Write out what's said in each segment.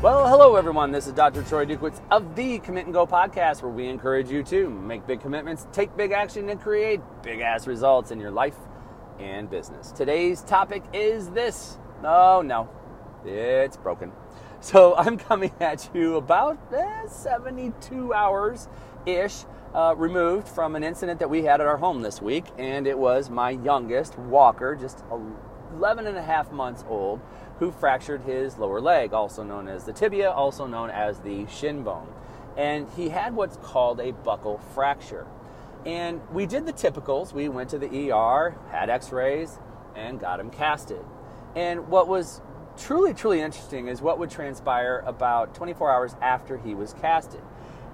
Well, hello everyone. This is Dr. Troy Dukowitz of the Commit and Go podcast, where we encourage you to make big commitments, take big action, and create big-ass results in your life and business. Today's topic is this. Oh, no, it's broken. So I'm coming at you about 72 hours-ish removed from an incident that we had at our home this week, and it was my youngest, Walker, just 11 and a half months old, who fractured his lower leg, also known as the tibia, also known as the shin bone. And he had what's called a buccal fracture. And we did the typicals. We went to the ER, had x-rays, and got him casted. And what was truly, truly interesting is what would transpire about 24 hours after he was casted.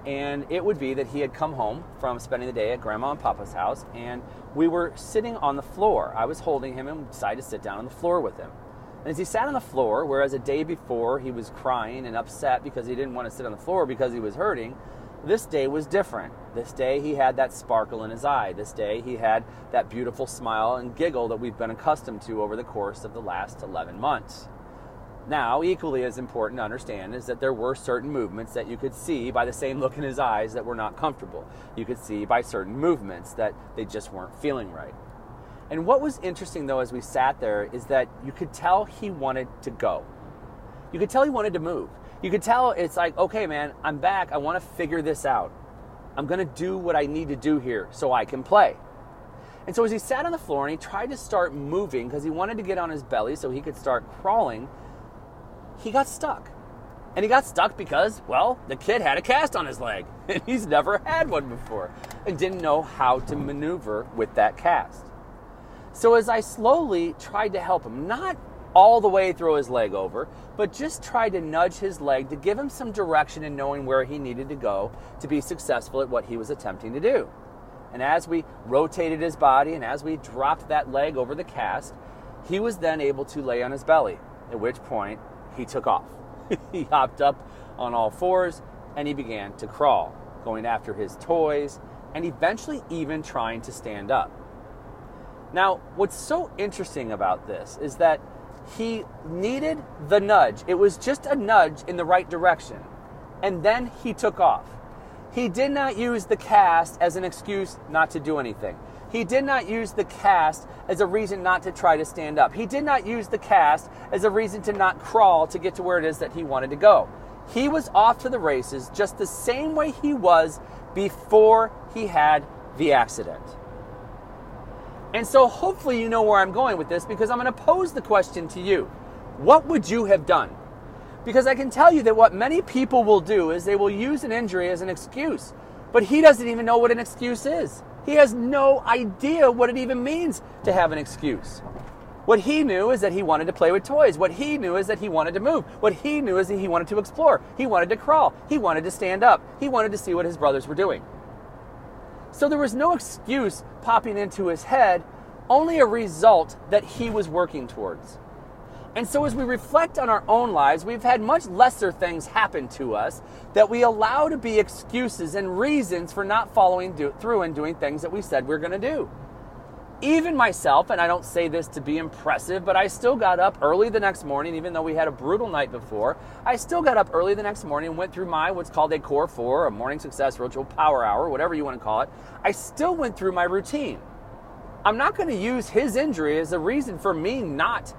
And it would be that he had come home from spending the day at Grandma and Papa's house, and we were sitting on the floor. I was holding him and decided to sit down on the floor with him. And as he sat on the floor, whereas a day before he was crying and upset because he didn't want to sit on the floor because he was hurting, this day was different. This day he had that sparkle in his eye. This day he had that beautiful smile and giggle that we've been accustomed to over the course of the last 11 months. Now, equally as important to understand is that there were certain movements that you could see by the same look in his eyes that were not comfortable. You could see by certain movements that they just weren't feeling right. And what was interesting, though, as we sat there, is that you could tell he wanted to go. You could tell he wanted to move. You could tell it's like, okay, man, I'm back. I want to figure this out. I'm going to do what I need to do here so I can play. And so as he sat on the floor and he tried to start moving because he wanted to get on his belly so he could start crawling, he got stuck. And he got stuck because, well, the kid had a cast on his leg. And he's never had one before and didn't know how to maneuver with that cast. So as I slowly tried to help him, not all the way throw his leg over, but just tried to nudge his leg to give him some direction in knowing where he needed to go to be successful at what he was attempting to do. And as we rotated his body and as we dropped that leg over the cast, he was then able to lay on his belly, at which point he took off. He hopped up on all fours and he began to crawl, going after his toys and eventually even trying to stand up. Now, what's so interesting about this is that he needed the nudge. It was just a nudge in the right direction. And then he took off. He did not use the cast as an excuse not to do anything. He did not use the cast as a reason not to try to stand up. He did not use the cast as a reason to not crawl to get to where it is that he wanted to go. He was off to the races just the same way he was before he had the accident. And so hopefully you know where I'm going with this, because I'm going to pose the question to you. What would you have done? Because I can tell you that what many people will do is they will use an injury as an excuse. But he doesn't even know what an excuse is. He has no idea what it even means to have an excuse. What he knew is that he wanted to play with toys. What he knew is that he wanted to move. What he knew is that he wanted to explore. He wanted to crawl. He wanted to stand up. He wanted to see what his brothers were doing. So there was no excuse popping into his head, only a result that he was working towards. And so as we reflect on our own lives, we've had much lesser things happen to us that we allow to be excuses and reasons for not following through and doing things that we said we were going to do. Even myself, and I don't say this to be impressive, but I still got up early the next morning, even though we had a brutal night before. I still got up early the next morning and went through my what's called a Core 4, a morning success ritual, power hour, whatever you want to call it. I still went through my routine. I'm not going to use his injury as a reason for me not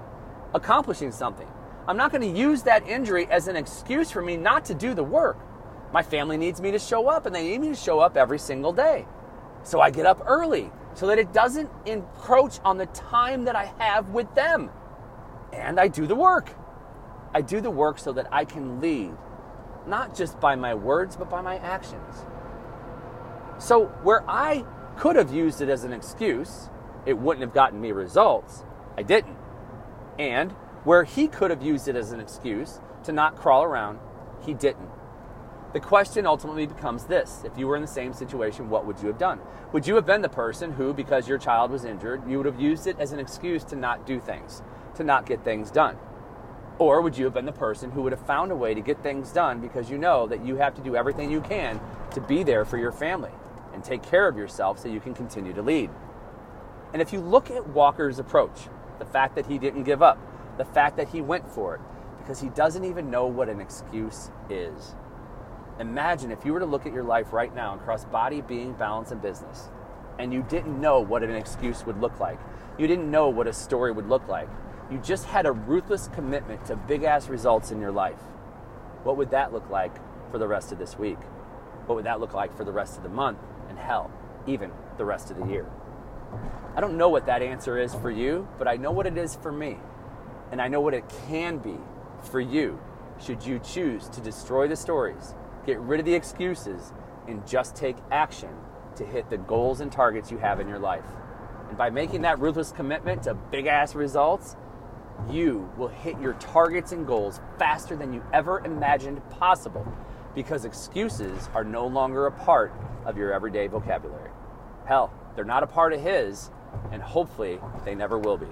accomplishing something. I'm not going to use that injury as an excuse for me not to do the work. My family needs me to show up, and they need me to show up every single day. So I get up early so that it doesn't encroach on the time that I have with them. And I do the work. I do the work so that I can lead, not just by my words, but by my actions. So where I could have used it as an excuse, it wouldn't have gotten me results. I didn't. And where he could have used it as an excuse to not crawl around, he didn't. The question ultimately becomes this: if you were in the same situation, what would you have done? Would you have been the person who, because your child was injured, you would have used it as an excuse to not do things, to not get things done? Or would you have been the person who would have found a way to get things done because you know that you have to do everything you can to be there for your family and take care of yourself so you can continue to lead? And if you look at Walker's approach, the fact that he didn't give up, the fact that he went for it, because he doesn't even know what an excuse is. Imagine if you were to look at your life right now across body, being, balance, and business, and you didn't know what an excuse would look like. You didn't know what a story would look like. You just had a ruthless commitment to big-ass results in your life. What would that look like for the rest of this week? What would that look like for the rest of the month? And hell, even the rest of the year? I don't know what that answer is for you, but I know what it is for me. And I know what it can be for you should you choose to destroy the stories, get rid of the excuses, and just take action to hit the goals and targets you have in your life. And by making that ruthless commitment to big-ass results, you will hit your targets and goals faster than you ever imagined possible, because excuses are no longer a part of your everyday vocabulary. Hell, they're not a part of his, and hopefully they never will be.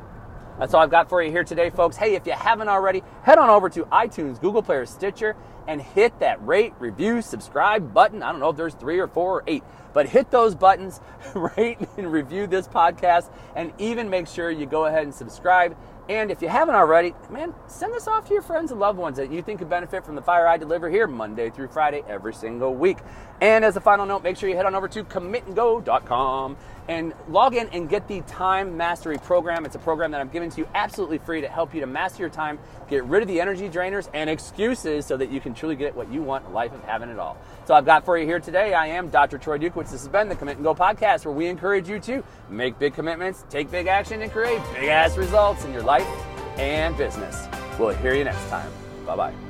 That's all I've got for you here today, folks. Hey, if you haven't already, head on over to iTunes, Google Play, or Stitcher, and hit that rate, review, subscribe button. I don't know if there's 3 or 4 or 8, but hit those buttons, rate and review this podcast, and even make sure you go ahead and subscribe. And if you haven't already, man, send this off to your friends and loved ones that you think could benefit from the fire I deliver here Monday through Friday every single week. And as a final note, make sure you head on over to commitandgo.com and log in and get the Time Mastery Program. It's a program that I'm giving to you absolutely free to help you to master your time, get rid of the energy drainers and excuses so that you can truly get what you want in life of having it all. So I've got for you here today. I am Dr. Troy Dukowitz. This has been the Commit and Go podcast, where we encourage you to make big commitments, take big action, and create big-ass results in your life and business. We'll hear you next time. Bye-bye.